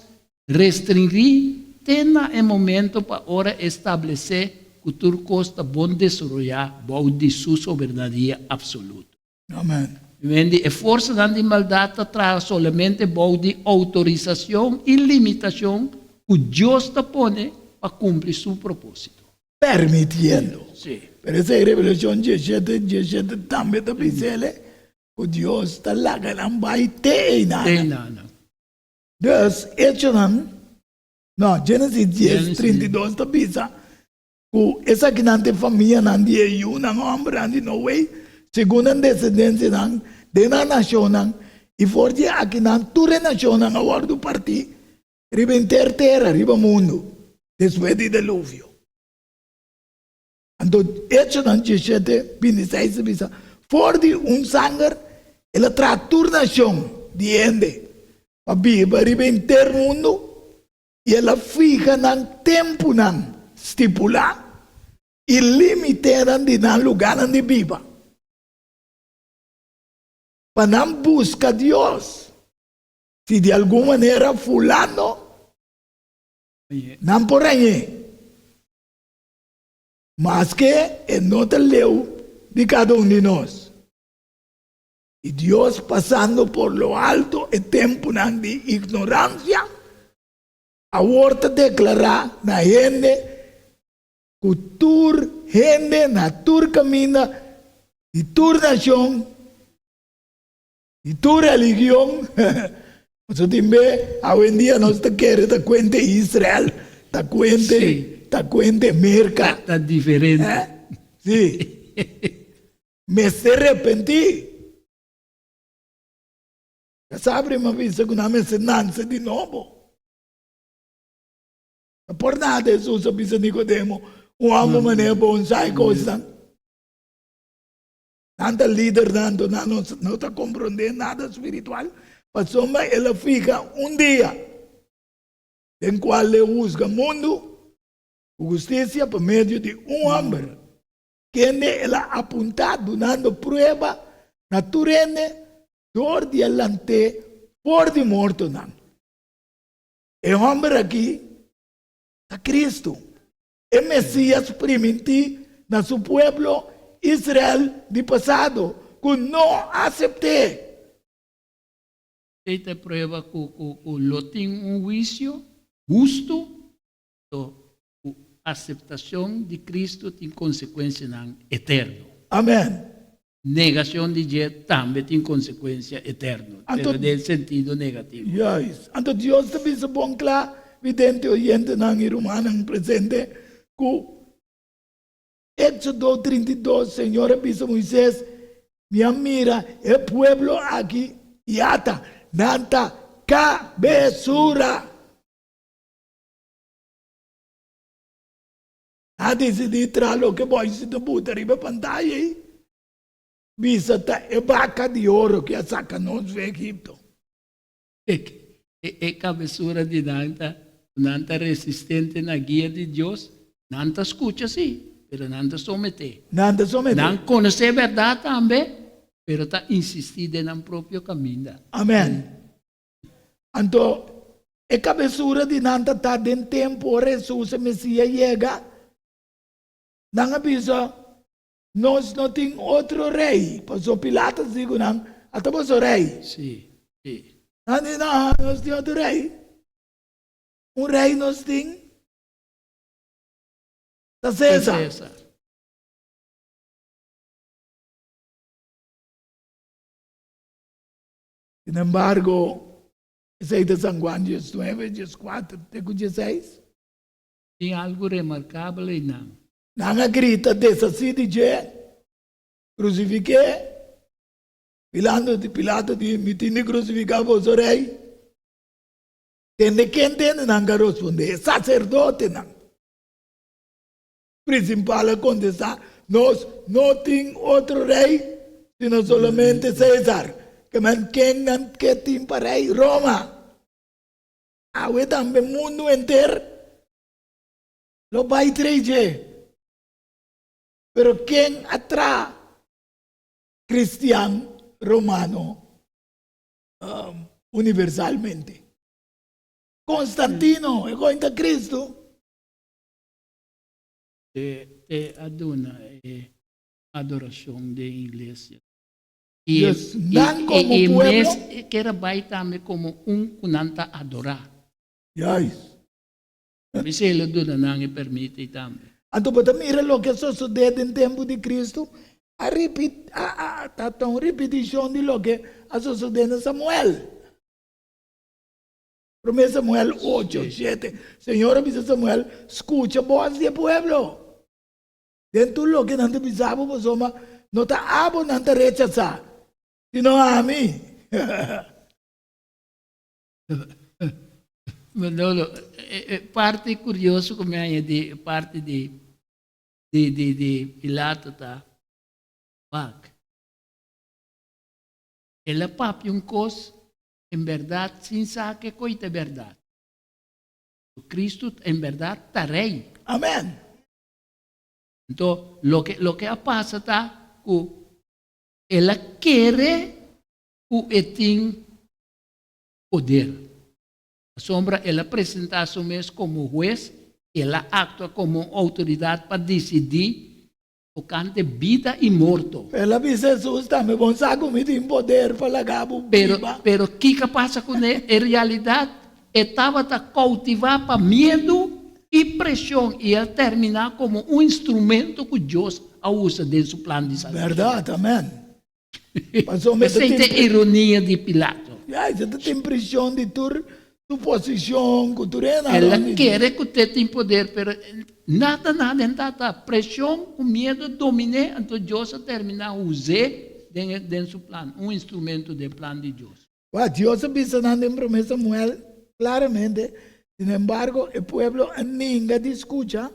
restringir até no momento para ora estabelecer que tudo custa bom desenvolver bom de sua soberania absoluta. Amém. Quindi a força da maldade traz somente bom de autorização e limitação que Deus está pondo para cumprir seu propósito. Permitiendo. Sim. Pero esa revelación 17 también te dice que Dios está la gran baite y Tem nada. nada. Dus, hecho no, Génesis 10, Génesis 32 te dice que esa que nante familia nante y una hombre nante no way, según en descendencia de la nación, y forse a que nante tu nación a guardo parti, riba terra, riba mundo, después del diluvio. Então, hecho não 17, 26, bisa, for de sangue, ela traz turnação de ende, para viver inteiro mundo, e ela fica no tempo estipulado, e limitado de não lugar onde viva. Para não buscar Deus, se de alguma maneira fulano, não por aí. Mas que não te leu de cada de nós. E Deus passando por lo alto e tempo de ignorância, a volta declarar na gente que tur gente na tur caminho e tur nação e tur religião. Você tem hoje em dia nós te queremos te cuente Israel, te cuente ta cuente merca. Está diferente. Sí. Me se arrepentí. Sabe, uma vez que nós ensinamos de novo. Por nada, Jesus avisa Nicodemo, homem maneira bom, sai coisa. Nada líder, não está compreendendo nada espiritual. Mas ela fica dia em qual ele usa o mundo, a justiça, por meio de homem. Que ela apontado, dando prova, na turene, dor de alante, por de morto, não. E o homem aqui, a Cristo, é Messias primitivo, na seu pueblo, Israel, de passado, que não aceitou. Esta prueba que lo tem juicio justo, a aceptação de Cristo tem consequência eterna. Amém. Negação de Jesus também tem consequência eterna, mas no sentido negativo. Yes. Então, Deus também se bom claro, vidente oyente na irmã presente, que Éxodo 32, Senhor avisa Moisés, minha mira, o pueblo aqui, e ata, nanta, cabeçura. A decidir tralo que pode se botar riba pantalla aí. Visa ta é vaca de ouro que a saca nós do Egito. E cabeçura de nanta resistente na guia de Deus, nanta escuta sim, pero nanta somete. Nada somente. Não conhece a verdade também, pero está insistindo no próprio caminho. Amém. Então, a cabeçura de nanta está dentro do tempo, Jesus, o Messias, chega. Não avisa, nós não temos outro rei. Pastor Pilatos digo, não, até o rei. Sim, sim. Não, nós temos outro rei. Rei nós temos. Da César. Sin embargo, 6 de San Juan 19, 14, 16. Tem algo remarcável aí, não. Não grita dessa cidade, crucifiquei. Pilato de me tinha crucificado o rei. Quem entende não quer responder. Sacerdote não. Principal a contestar. Nós não temos outro rei, senão somente César. Quem não quer tem para rei? Roma. Awe também o mundo inteiro. Lo vai trazer. Pero quem atrás? Cristiano romano universalmente. Constantino, é contra Cristo. Aduna adoração da igreja. Yes, não como pueblo. Que era vai também como kunanta adorar. Yes. Mas ele duna não permite também. Então, para mira lo que sucede no tempo de Cristo, a repetição de lo que sucedeu em Samuel. Promesa Samuel 8, 7. Senhor avisa Samuel, escucha voz do pueblo. Dentro lo que não te avisava, não está abo, não te rechazar. Sino a mim. Manolo, parte curioso como é de parte de Pilato tá. Wag. Ela papi coisa em verdade sem saber que é verdade. O Cristo em verdade tá rei. Amém. Então, lo que passa tá que ela quer o tem poder. A sombra ela apresenta-se mesmo como juez, ela atua como autoridade para decidir o cante vida e morto. Ela avisa Jesus também, bom saco me tem poder para gabo. Pero que passa com ele? Em realidade, estava a cautivar para medo e pressão e ele terminar como um instrumento que Deus usa dentro do plano de salvação. Verdade, amém. Essa é a ironia de Pilato. Você tem pressão de tu posição, cultura. Ela quer que você tenha poder, nada, pressão, o medo domina, então Deus termina a usar dentro do plano, um instrumento do plano de Deus. Dios avisa en promesa muy claramente. Sin embargo, el pueblo ninguém escucha.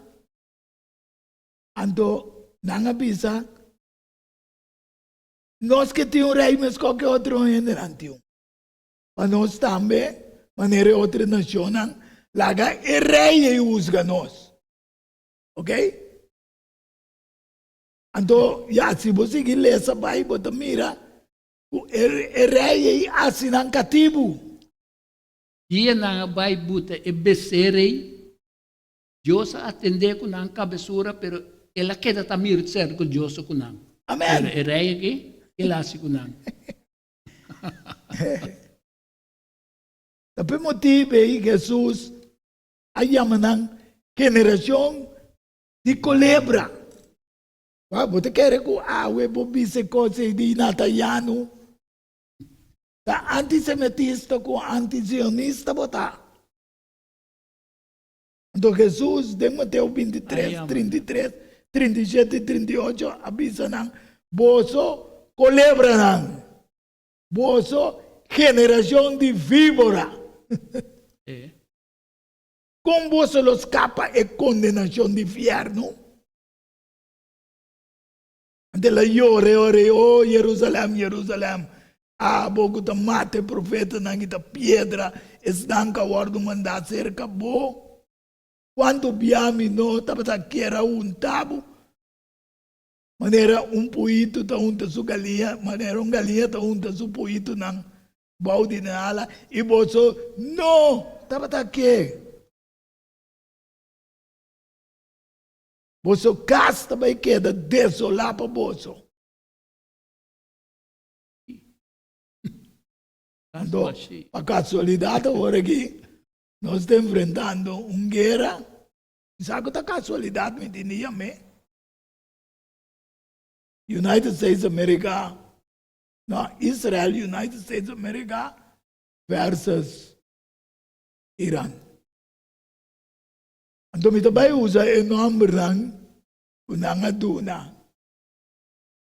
Ando, não avisa. Nós que tem rei, mas qualquer outro ainda não tem. Mas nós também, maneira outra nação, laga e rei e usa nós. Ok? Então, se você ler essa Bíblia, mira, o rei é assim cativo. Dia na vai buta e beserei, Deus atender com a cabeçura, pero ela queda tamir certo com Deus com não. Amém. E rei aqui, ela se com não. Por motivo aí, Jesus, aí chamam geração de culebra. Você quer que a bobise coisa de nataiano, da antissemitista com antisionista botar. Então Jesus, de Mateus 23, 33, 37 e 38, avisa não, boso culebra não, boso geração de víbora. Com você los escapa e condenação de inferno. Ante la ore, oh Jerusalém, Jerusalém. Bogo ta mate profeta nangita piedra, estanca guardo mandar cerca bo. Quanto biami no, tapata quiera tabo. Manera puito ta unta su galinha, manera galinha ta unta su puito nang baudi na ala. E boso, no, tapata que. Boso casta vai queda desolar para boso. Então, a casualidade agora aqui, nós estamos enfrentando uma guerra. Sabe que a casualidade me diria, United States of America, não, Israel, United States of America versus Irã. Então, me também usa o nome duna.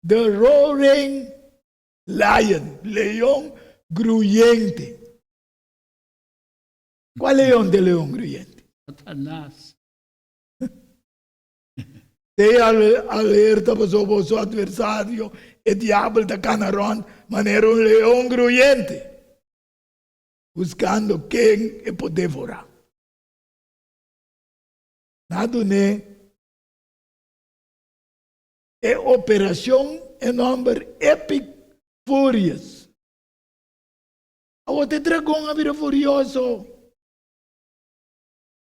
The Roaring Lion, leão gruyente. Qual leão de leão gruyente? Satanás. Tem alerta para o seu adversário, o diabo da Canaron, mas era leão gruyente, buscando quem pode devorar. Nada né? É operação em nome Epic Furious. O te dragão a vira furioso.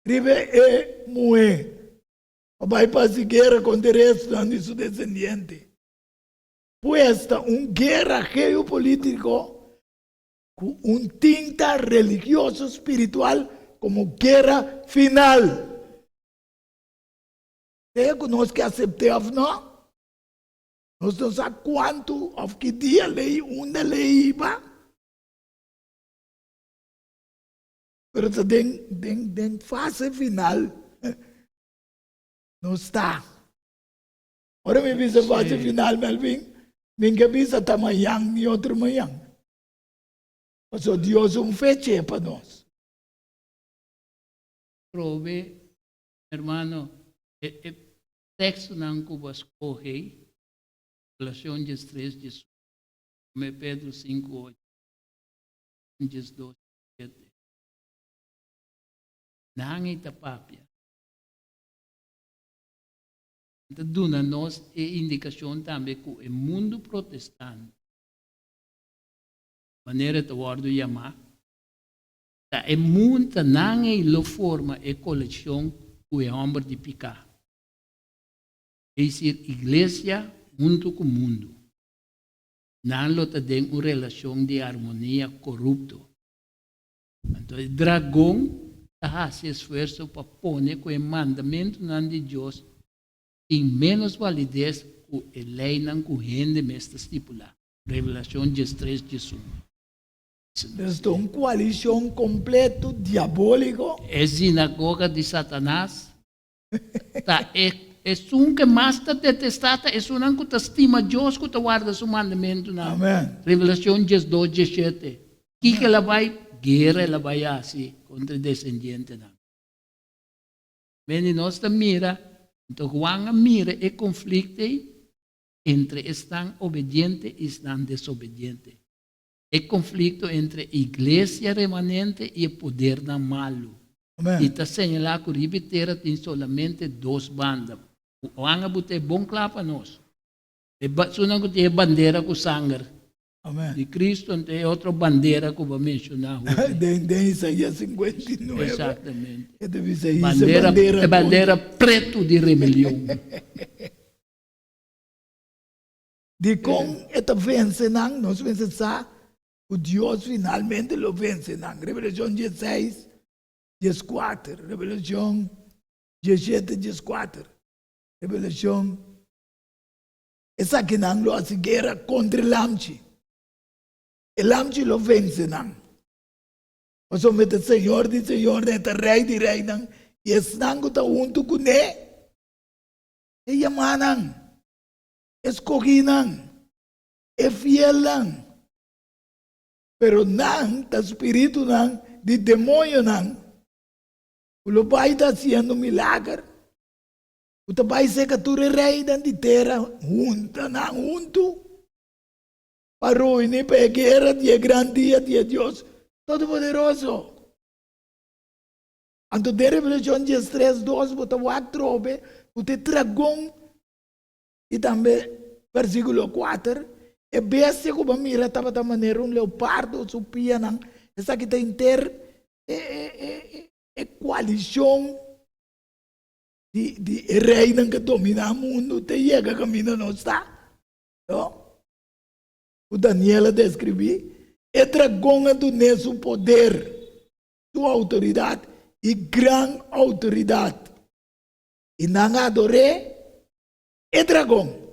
Ribe é moe. Vai para a guerra contra o resto de seu descendente. Puesta guerra geopolítico com tinta religioso espiritual como guerra final. Você conosco que aceitamos, não? Nós não sabemos quanto, ou que dia lei, onde lei iba. Pero tem fase final. Não está. Ora me visa fase final, Melvin. Minha visa está manhã e outro manhã. Mas o Deus feche para nós. Prove, hermano, texto não que você escolhe, relação de 3 de Pedro 5, 8, 12, 7. Não itapapia. Então, duna nós é indicação também que o mundo protestante, maneira de ordem chamar, é muito não é a forma e coleção que é homem de picar. É dizer, igreja junto com o mundo. Não tem uma relação de harmonia corrupto. Então, o dragão faz esforço para pôr o mandamento de Deus em menos validez que a lei não corrende mais estipulada. Revelação 13, 18. Desde uma coalição completo diabólico. É sinagoga de Satanás. É um que mais está detestada, é um que estima Deus que guarda seu mandamento. Amém. Revelação 12, 17. Kika la vai, guerra la vai assim, contra descendiente na. Meni nós ta mira, então quando mira e conflito entre estão obediente e estão desobediente. É conflito entre igreja remanente e o poder da malo. Amen. E está señalado que o Ribitera tem solamente duas bandas. O anga bote bom clapa nós. E sunang ko tiye bandeira com sangue. Amen. De Cristo tem outra bandeira que eu vou mencionar. De Isaías 59. Exatamente. É de Isaías Bandeira preto de rebelião. De com esta vence nang, nós vence sa, o Deus finalmente lo vence nang. Revelação 16, 14. Revelação 17, 14. Revelação. Essa que nang lo hace guerra contra el Lamchi. El Lamchi lo vence nang. O somente el Señor de rei de rei nang. E es nang ko ta junto con ne. E yamanang. Escogí nang. E fiel nang. Pero nang, ta espíritu nang, de demonio nang. Lo vai está haciendo milagre. O vai ser que tu rei dan de terra junta nang junto. Para ruinar para a guerra de grande dia de Deus Todo-Poderoso. Anto de Revelação 13, 2, bota o trobe, o te dragão. E também, versículo 4, e bestia como mira, estava da maneira leopardo, supia, não. Essa que tem coalição de rei que domina o mundo, te chega a caminho não está. Não? O Daniela descreveu, e dragão do nesse poder, sua autoridade e grande autoridade. E não adorei, e dragão.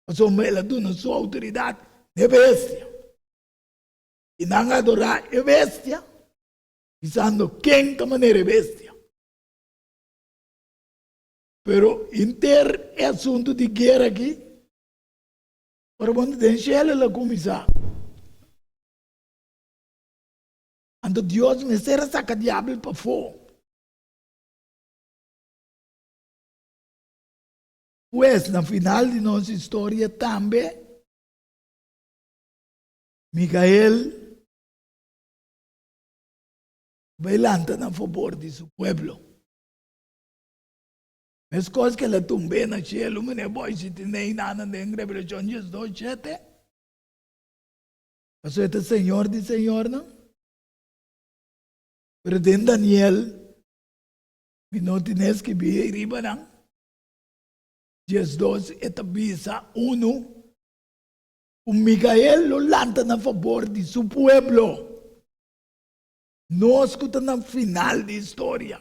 Mas ela dona sua autoridade é bestia. E não adorar é bestia. Pensando quem que maneira é bestia. Pero inter é assunto de guerra aqui. Para quando tem ela lá começar. Ando Deus me será saca diabo para fogo. Pues, no final de nossa história também, Miguel bailanta a favor de seu povo. Mas coisas que ela tumbe na cielo, mas não pode se ter nem nada em Revelação 12, 7. Mas é o Senhor de Senhor, não? Pero em Daniel, não tienes que vir riba, não? 12, esta visa 1, o Miguel lo lanta a favor de su pueblo. Nós escuta no final da história.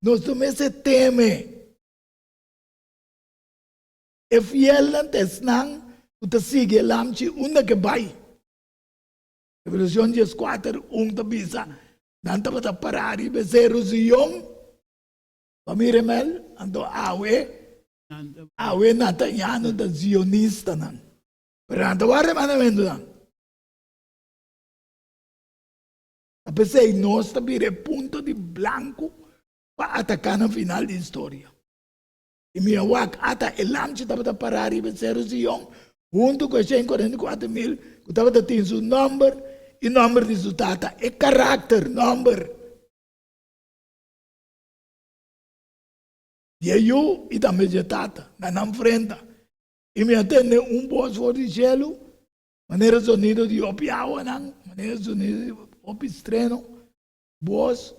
Nós também se teme. É fiel antes não, o sigue lamchi uma que vai. Revelação 14, da visa, não estava a parar e bezer o Zion. Pamiremel, ando awe. Awe Netanyahu da zionista nan. Pero ando va remanamento nan. Apesar nós também ponto de blanco para atacar no final da história. E minha wak ata elam que estava a parar e vencer o Zion junto com 144,000 que estava a ter seu número e número de sua tata e caráter, número. E eu e também já tata, na frente. E me atende voz fora de gelo, maneira sonido de opiawa, maneira sonido de opistreno, voz.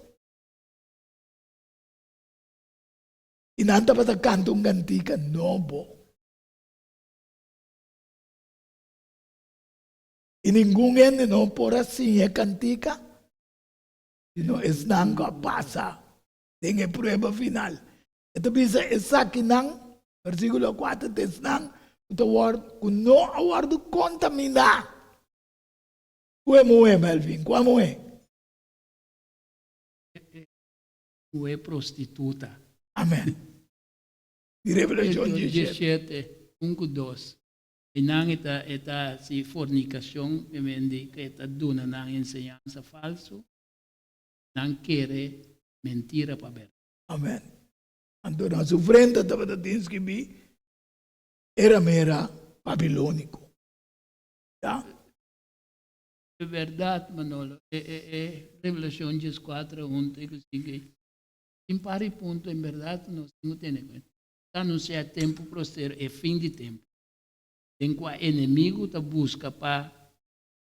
E não estava a cantar cantica novo. E ninguém ainda não por assim é cantica, sino é nanga passa, tem a prova final. Ito bisa isa kinang, versículo 4, tesnang, kuno awardo kontamina. Kue mue, Melvin, kue mue. Kue prostituta. Amen. Di Revelación 17, 1, 2. E nang ita si fornicación, que ita duna nang enseñanza falso, nang quiere mentira para ver. Amen. Ando na su frente estaba tinski bi era mera babilónico. Ya? É verdade, Manolo. Revelação 4:1 que sigue. Em pari ponto, em verdade, nós temos que ter em conta. Está anunciado tempo próspero, é fim de tempo. Em que o inimigo está busca para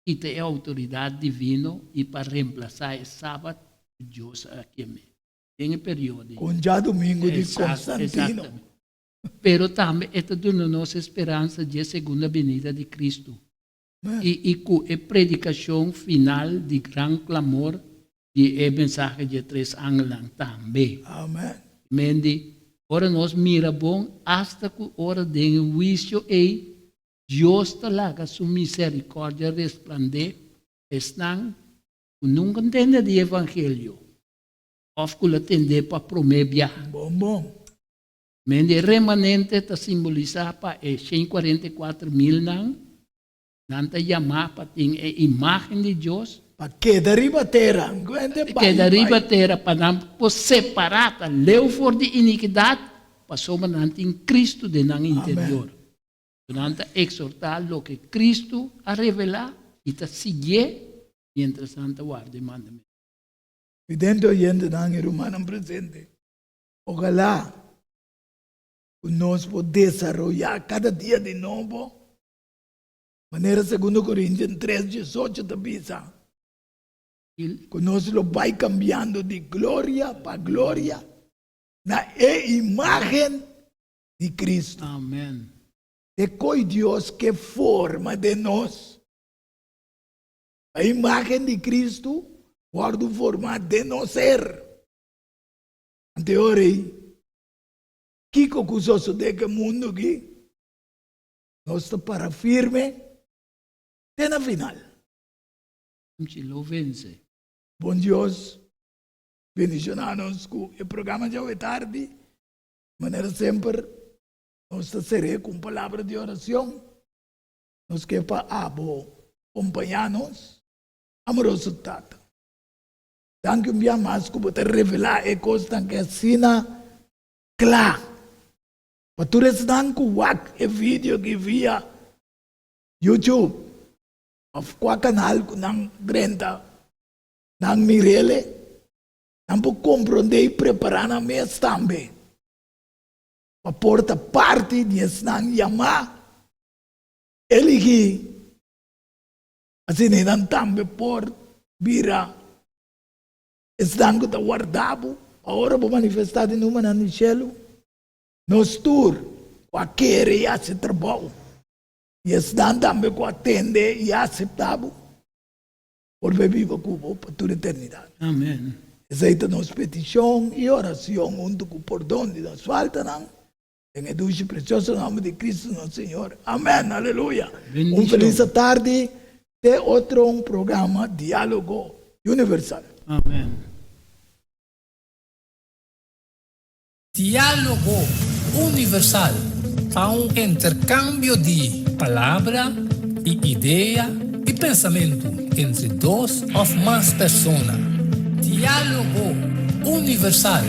quitar a autoridade divina e para reemplaçar o sábado de Deus aqui mesmo. Em um período. Con ya domingo de Constantino. Pero também está dando nossa esperança de segunda venida de Cristo. E com a predicação final de grande clamor de mensagem de 3 ángeles também. Amen. Mendi, ora nós mira bom, hasta que hora de juízo e Deus está lá com sua misericórdia resplandecer, estão nunca entender o evangelho, ou que entender para promédia. Bom. Mendi remanente está simbolizado para 144,000 nanta chamar para ter a imagem de Deus. Pa que derriba terra. Que derriba terra para não separada, leu for de iniquidade, passou manante em Cristo de nang interior. Nanta exortar lo que Cristo a revelar e ta seguir mientras santa guarda e mandamento. Vidente oyente nang hermano presente. Ojalá nos podamos desarrollar cada día de nuevo. Manera 2 Corintios 3:18 te dice. Que nos lo va cambiando de gloria para gloria. Na imagen de Cristo. Amén. De coi Dios que forma de nós. A imagen de Cristo guarda o formato de nós ser. Ante ora que cocusoso de que mundo aqui nós está para firme até na final. Lo vence. Bom Deus, bendicionar-nos com o programa de hoje tarde. De maneira sempre, nós seremos com palavra de oração. Nós queremos acompanhar-nos. Amoroso Tata. Danke um dia mais que você revelar a coisa que assina claro. Para tu restar com o vídeo que via YouTube, of qual canal que não renta, não mirele, não pode compreender e preparar a mesa também. Para porta parte de não chamar, ele que assim não também por vira, estão que está guardado, agora vou manifestar de novo no cielo. Nos tur, qualquer e esse trabalho. E estão também com atender e aceitável. Por viver com para toda a eternidade. Amém. Aceita nossa petição e oração, junto com o perdão de nos falta, em o dulce e precioso nome de Cristo, nosso Senhor. Amém, aleluia. Bendição. Feliz tarde de outro programa Diálogo Universal. Amém. Diálogo universal há intercâmbio de palavra e ideia e pensamento entre duas ou mais pessoas. Diálogo universal.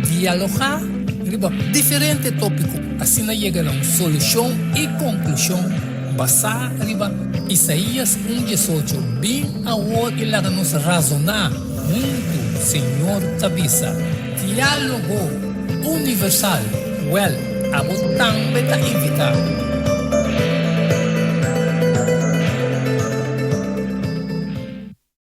Dialogar riba diferente tópico, assim chega a uma solução e conclusão basada riba Isaías 1:18. Bem a hora e lá nos razonar muito, Senhor Tabisa. Diálogo universal. Well, abo também está invitado.